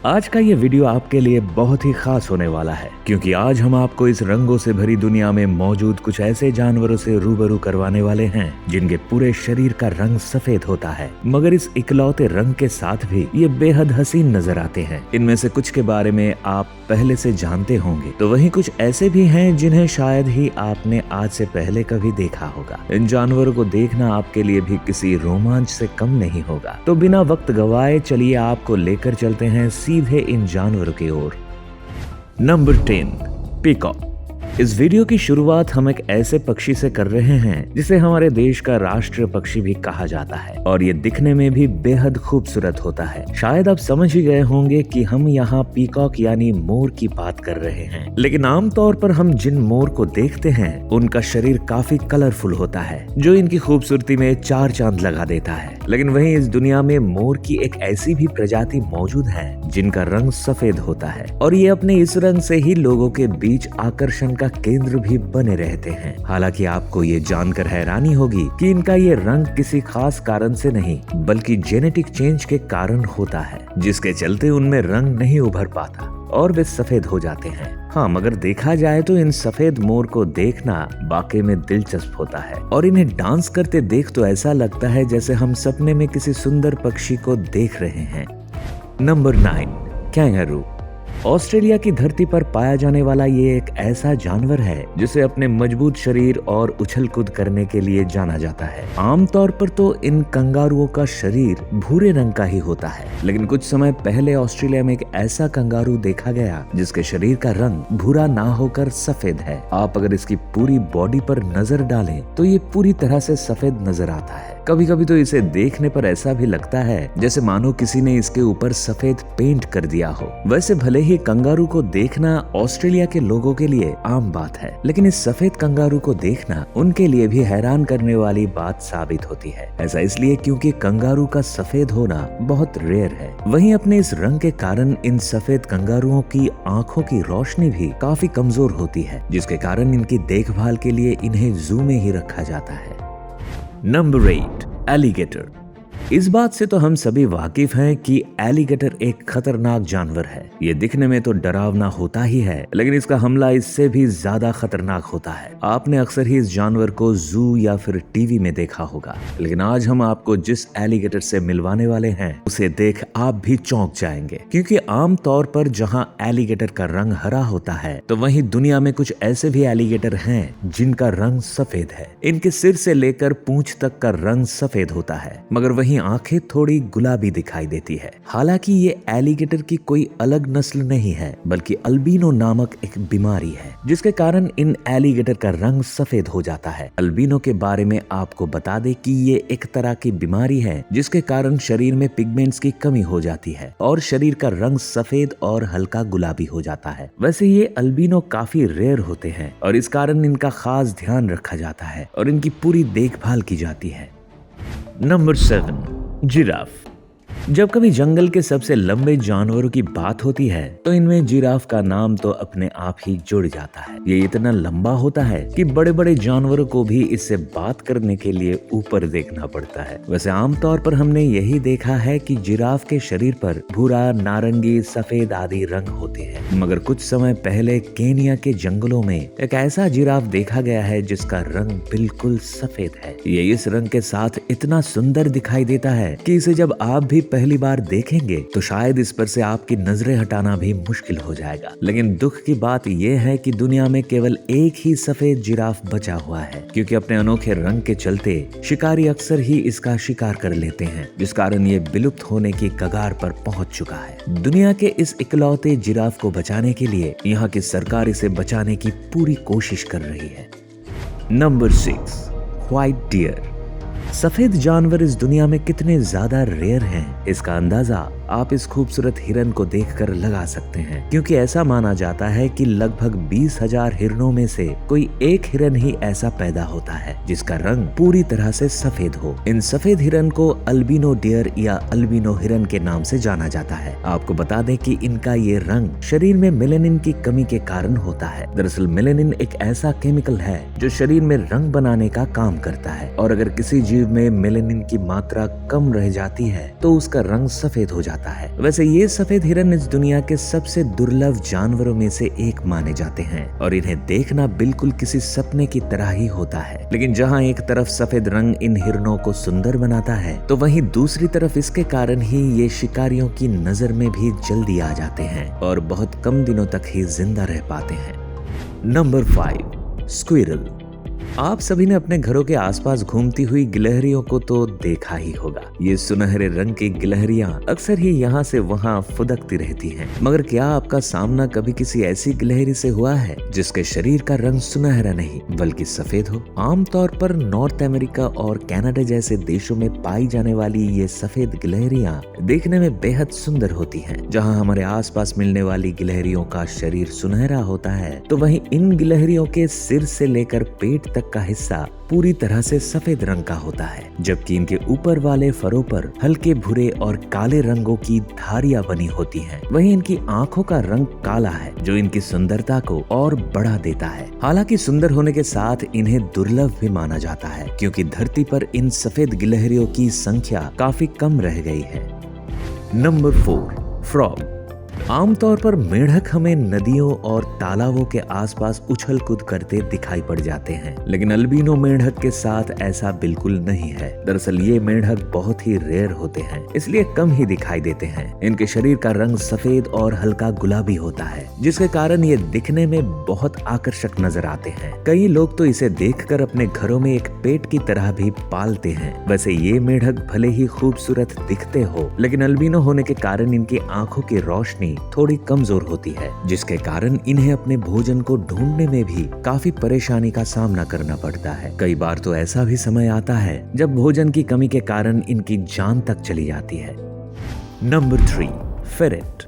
आज का ये वीडियो आपके लिए बहुत ही खास होने वाला है, क्योंकि आज हम आपको इस रंगों से भरी दुनिया में मौजूद कुछ ऐसे जानवरों से रूबरू करवाने वाले हैं जिनके पूरे शरीर का रंग सफेद होता है, मगर इस इकलौते रंग के साथ भी ये बेहद हसीन नजर आते हैं। इनमें से कुछ के बारे में आप पहले से जानते होंगे, तो वहीं कुछ ऐसे भी हैं जिन्हें शायद ही आपने आज से पहले कभी देखा होगा। इन जानवरों को देखना आपके लिए भी किसी रोमांच से कम नहीं होगा। तो बिना वक्त गवाए चलिए आपको लेकर चलते हैं सीधे इन जानवरों की ओर। Number 10, peacock. इस वीडियो की शुरुआत हम एक ऐसे पक्षी से कर रहे हैं जिसे हमारे देश का राष्ट्रीय पक्षी भी कहा जाता है और ये दिखने में भी बेहद खूबसूरत होता है। शायद आप समझ ही गए होंगे कि हम यहाँ पीकॉक यानी मोर की बात कर रहे हैं, लेकिन आमतौर पर हम जिन मोर को देखते हैं उनका शरीर काफी कलरफुल होता है, जो इनकी खूबसूरती में चार चांद लगा देता है। लेकिन वहीं इस दुनिया में मोर की एक ऐसी भी प्रजाति मौजूद है जिनका रंग सफेद होता है और ये अपने इस रंग से ही लोगों के बीच आकर्षण का केंद्र भी बने रहते हैं। हालांकि आपको ये जानकर हैरानी होगी कि इनका ये रंग किसी खास कारण से नहीं बल्कि जेनेटिक चेंज के कारण होता है, जिसके चलते उनमें रंग नहीं उभर पाता और वे सफेद हो जाते हैं। हाँ, मगर देखा जाए तो इन सफेद मोर को देखना वाकई में दिलचस्प होता है और इन्हें डांस करते देख तो ऐसा लगता है जैसे हम सपने में किसी सुंदर पक्षी को देख रहे हैं। Number 9, kangaroo. ऑस्ट्रेलिया की धरती पर पाया जाने वाला ये एक ऐसा जानवर है जिसे अपने मजबूत शरीर और उछल कूद करने के लिए जाना जाता है। आमतौर पर तो इन कंगारुओं का शरीर भूरे रंग का ही होता है, लेकिन कुछ समय पहले ऑस्ट्रेलिया में एक ऐसा कंगारू देखा गया जिसके शरीर का रंग भूरा ना होकर सफेद है। आप अगर इसकी पूरी बॉडी पर नजर डालें तो ये पूरी तरह से सफेद नजर आता है। कभी कभी तो इसे देखने पर ऐसा भी लगता है जैसे मानो किसी ने इसके ऊपर सफेद पेंट कर दिया हो। वैसे भले ही कंगारू को देखना ऑस्ट्रेलिया के लोगों के लिए आम बात है, लेकिन इस सफेद कंगारू को देखना उनके लिए भी हैरान करने वाली बात साबित होती है। ऐसा इसलिए क्योंकि कंगारू का सफेद होना बहुत रेयर है। वहीं अपने इस रंग के कारण इन सफेद कंगारुओं की आंखों की रोशनी भी काफी कमजोर होती है, जिसके कारण इनकी देखभाल के लिए इन्हें जू में ही रखा जाता है। Number 8, alligator. इस बात से तो हम सभी वाकिफ हैं कि एलिगेटर एक खतरनाक जानवर है। ये दिखने में तो डरावना होता ही है, लेकिन इसका हमला इससे भी ज्यादा खतरनाक होता है। आपने अक्सर ही इस जानवर को जू या फिर टीवी में देखा होगा, लेकिन आज हम आपको जिस एलिगेटर से मिलवाने वाले हैं उसे देख आप भी चौंक जाएंगे, क्योंकि आम तौर पर जहां एलिगेटर का रंग हरा होता है तो वहीं दुनिया में कुछ ऐसे भी एलिगेटर हैं जिनका रंग सफेद है। इनके सिर से लेकर पूंछ तक का रंग सफेद होता है, मगर वहीं आंखें थोड़ी गुलाबी दिखाई देती है। हालांकि ये एलिगेटर की कोई अलग नस्ल नहीं है, बल्कि अल्बिनो नामक एक बीमारी है जिसके कारण इन एलिगेटर का रंग सफेद हो जाता है। अल्बिनो के बारे में आपको बता दें कि ये एक तरह की बीमारी है जिसके कारण शरीर में पिगमेंट्स की कमी हो जाती है और शरीर का रंग सफेद और हल्का गुलाबी हो जाता है। वैसे ये अल्बिनो काफी रेयर होते हैं और इस कारण इनका खास ध्यान रखा जाता है और इनकी पूरी देखभाल की जाती है। Number 7, giraffe. जब कभी जंगल के सबसे लंबे जानवरों की बात होती है तो इनमें जिराफ का नाम तो अपने आप ही जुड़ जाता है। ये इतना लंबा होता है कि बड़े बड़े जानवरों को भी इससे बात करने के लिए ऊपर देखना पड़ता है। वैसे आमतौर पर हमने यही देखा है कि जिराफ के शरीर पर भूरा, नारंगी, सफेद आदि रंग होते हैं, मगर कुछ समय पहले केनिया के जंगलों में एक ऐसा जिराफ देखा गया है जिसका रंग बिल्कुल सफेद है। ये इस रंग के साथ इतना सुंदर दिखाई देता है कि इसे जब आप भी पहली बार देखेंगे तो शायद इस पर से आपकी नजरें हटाना भी मुश्किल हो जाएगा। लेकिन दुख की बात यह है कि दुनिया में केवल एक ही सफेद जिराफ बचा हुआ है, क्योंकि अपने अनोखे रंग के चलते शिकारी अक्सर ही इसका शिकार कर लेते हैं, जिस कारण ये विलुप्त होने की कगार पर पहुंच चुका है। दुनिया के इस इकलौते जिराफ को बचाने के लिए यहाँ की सरकार इसे बचाने की पूरी कोशिश कर रही है। Number 6, white deer. सफेद जानवर इस दुनिया में कितने ज्यादा रेयर हैं, इसका अंदाजा आप इस खूबसूरत हिरन को देखकर लगा सकते हैं, क्योंकि ऐसा माना जाता है कि लगभग 20,000 हिरनों में से कोई एक हिरन ही ऐसा पैदा होता है जिसका रंग पूरी तरह से सफेद हो। इन सफेद हिरन को अल्बिनो डियर या अल्बिनो हिरन के नाम से जाना जाता है। आपको बता दें कि इनका ये रंग शरीर में मेलेनिन की कमी के कारण होता है। दरअसल मेलेनिन एक ऐसा केमिकल है जो शरीर में रंग बनाने का काम करता है, और अगर किसी जीव में मेलेनिन की मात्रा कम रह जाती है तो उसका रंग सफेद हो जाता है। जाता है। वैसे ये सफेद हिरन इस दुनिया के सबसे दुर्लभ जानवरों में से एक माने जाते हैं और इन्हें देखना बिल्कुल किसी सपने की तरह ही होता है। लेकिन जहाँ एक तरफ सफेद रंग इन हिरणों को सुंदर बनाता है, तो वहीं दूसरी तरफ इसके कारण ही ये शिकारियों की नजर में भी जल्दी आ जाते हैं और बहुत कम दिनों तक ही जिंदा रह पाते हैं। Number 5, squirrel. आप सभी ने अपने घरों के आसपास घूमती हुई गिलहरियों को तो देखा ही होगा। ये सुनहरे रंग की गिलहरियां अक्सर ही यहाँ से वहाँ फुदकती रहती हैं। मगर क्या आपका सामना कभी किसी ऐसी गिलहरी से हुआ है जिसके शरीर का रंग सुनहरा नहीं बल्कि सफेद हो? आमतौर पर नॉर्थ अमेरिका और कनाडा जैसे देशों में पाई जाने वाली ये सफेद गिलहरियां देखने में बेहद सुंदर होती हैं। जहाँ हमारे आसपास मिलने वाली गिलहरियों का शरीर सुनहरा होता है, तो वहीं इन गिलहरियों के सिर से लेकर पेट तक का हिस्सा पूरी तरह से सफेद रंग का होता है, जबकि इनके ऊपर वाले फरों पर हल्के भूरे और काले रंगों की धारियां बनी होती हैं। वहीं इनकी आंखों का रंग काला है, जो इनकी सुंदरता को और बढ़ा देता है। हालांकि सुंदर होने के साथ इन्हें दुर्लभ भी माना जाता है, क्योंकि धरती पर इन सफेद गिलहरियों की संख्या काफी कम रह गई है। Number 4, frog. आमतौर पर मेंढक हमें नदियों और तालाबों के आसपास उछल कूद करते दिखाई पड़ जाते हैं, लेकिन अल्बिनो मेंढक के साथ ऐसा बिल्कुल नहीं है। दरअसल ये मेंढक बहुत ही रेयर होते हैं, इसलिए कम ही दिखाई देते हैं। इनके शरीर का रंग सफेद और हल्का गुलाबी होता है, जिसके कारण ये दिखने में बहुत आकर्षक नजर आते हैं। कई लोग तो इसे देखकर अपने घरों में एक पेट की तरह भी पालते हैं। वैसे ये मेंढक भले ही खूबसूरत दिखते हो, लेकिन अल्बिनो होने के कारण इनकी आंखों की रोशनी थोड़ी कमजोर होती है, जिसके कारण इन्हें अपने भोजन को ढूंढने में भी काफी परेशानी का सामना करना पड़ता है। कई बार तो ऐसा भी समय आता है जब भोजन की कमी के कारण इनकी जान तक चली जाती है। Number 3, ferret.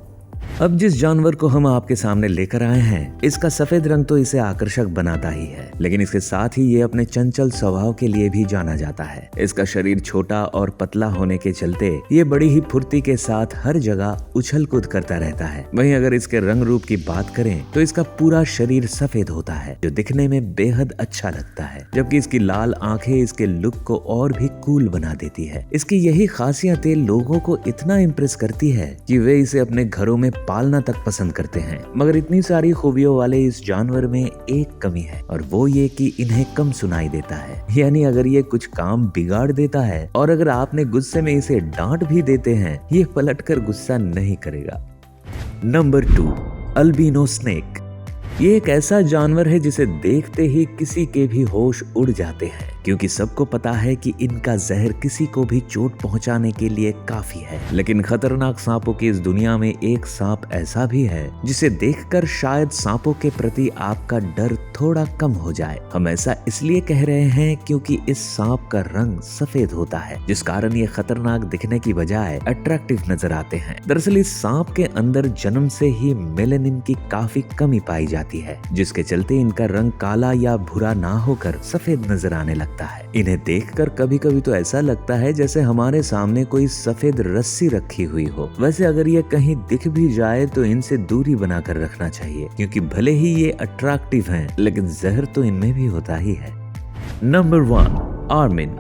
अब जिस जानवर को हम आपके सामने लेकर आए हैं, इसका सफेद रंग तो इसे आकर्षक बनाता ही है, लेकिन इसके साथ ही ये अपने चंचल स्वभाव के लिए भी जाना जाता है। इसका शरीर छोटा और पतला होने के चलते ये बड़ी ही फुर्ती के साथ हर जगह उछल कूद करता रहता है। वहीं अगर इसके रंग रूप की बात करें तो इसका पूरा शरीर सफेद होता है, जो दिखने में बेहद अच्छा लगता है, जबकि इसकी लाल आंखें इसके लुक को और भी कूल बना देती है। इसकी यही खासियतें लोगों को इतना इम्प्रेस करती है कि वे इसे अपने घरों में पालना तक पसंद करते हैं। मगर इतनी सारी खूबियों वाले इस जानवर में एक कमी है, और वो ये कि इन्हें कम सुनाई देता है। यानी अगर ये कुछ काम बिगाड़ देता है और अगर आपने गुस्से में इसे डांट भी देते हैं, ये पलटकर गुस्सा नहीं करेगा। Number 2, albino snake. ये एक ऐसा जानवर है जिसे देखते ही किसी के भी होश उड़ जाते हैं, क्योंकि सबको पता है कि इनका जहर किसी को भी चोट पहुंचाने के लिए काफी है। लेकिन खतरनाक सांपों की इस दुनिया में एक सांप ऐसा भी है जिसे देखकर शायद सांपों के प्रति आपका डर थोड़ा कम हो जाए। हम ऐसा इसलिए कह रहे हैं क्योंकि इस सांप का रंग सफेद होता है, जिस कारण ये खतरनाक दिखने की बजाय अट्रैक्टिव नजर आते हैं। दरअसल इस सांप के अंदर जन्म से ही मेलानिन की काफी कमी पाई जाती है, जिसके चलते इनका रंग काला या भूरा ना होकर सफेद नजर आने लगता है। इन्हें देखकर कभी कभी तो ऐसा लगता है जैसे हमारे सामने कोई सफेद रस्सी रखी हुई हो। वैसे अगर ये कहीं दिख भी जाए तो इनसे दूरी बनाकर रखना चाहिए, क्योंकि भले ही ये अट्रैक्टिव हैं, लेकिन जहर तो इनमें भी होता ही है। Number 1, Armin.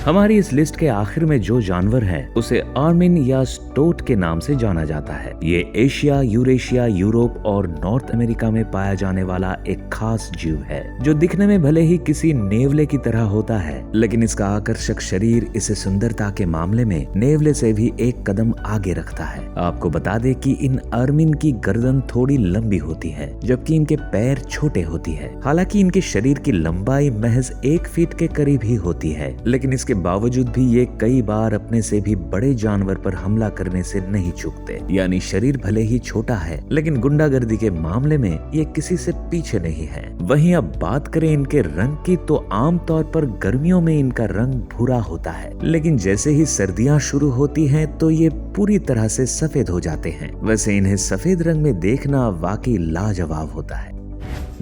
हमारी इस लिस्ट के आखिर में जो जानवर है उसे आर्मिन या स्टोट के नाम से जाना जाता है। ये एशिया, यूरेशिया, यूरोप और नॉर्थ अमेरिका में पाया जाने वाला एक खास जीव है, जो दिखने में भले ही किसी नेवले की तरह होता है, लेकिन इसका आकर्षक शरीर इसे सुंदरता के मामले में नेवले से भी एक कदम आगे रखता है। आपको बता दें कि इन आर्मिन की गर्दन थोड़ी लंबी होती है, जबकि इनके पैर छोटे होती है। हालांकि इनके शरीर की लंबाई महज 1 फीट के करीब ही होती है, लेकिन इसके बावजूद भी ये कई बार अपने से भी बड़े जानवर पर हमला करने से नहीं चूकते। यानी शरीर भले ही छोटा है, लेकिन गुंडागर्दी के मामले में ये किसी से पीछे नहीं है। वहीं अब बात करें इनके रंग की, तो आमतौर पर गर्मियों में इनका रंग भूरा होता है, लेकिन जैसे ही सर्दियां शुरू होती हैं तो ये पूरी तरह से सफेद हो जाते हैं। वैसे इन्हें सफेद रंग में देखना वाकई लाजवाब होता है।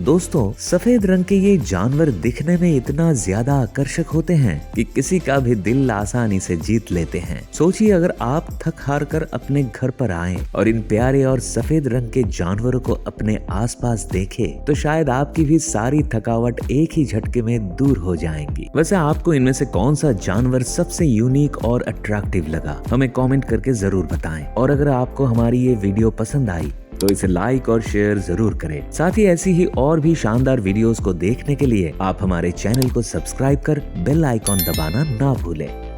दोस्तों, सफेद रंग के ये जानवर दिखने में इतना ज्यादा आकर्षक होते हैं कि किसी का भी दिल आसानी से जीत लेते हैं। सोचिए, अगर आप थक हार कर अपने घर पर आए और इन प्यारे और सफेद रंग के जानवरों को अपने आसपास देखे तो शायद आपकी भी सारी थकावट एक ही झटके में दूर हो जाएंगी। वैसे आपको इनमें से कौन सा जानवर सबसे यूनिक और अट्रैक्टिव लगा, हमें कमेंट करके जरूर बताएं। और अगर आपको हमारी ये वीडियो पसंद आई तो इसे लाइक और शेयर जरूर करें। साथ ही ऐसी ही और भी शानदार वीडियोस को देखने के लिए आप हमारे चैनल को सब्सक्राइब कर बेल आइकॉन दबाना ना भूलें।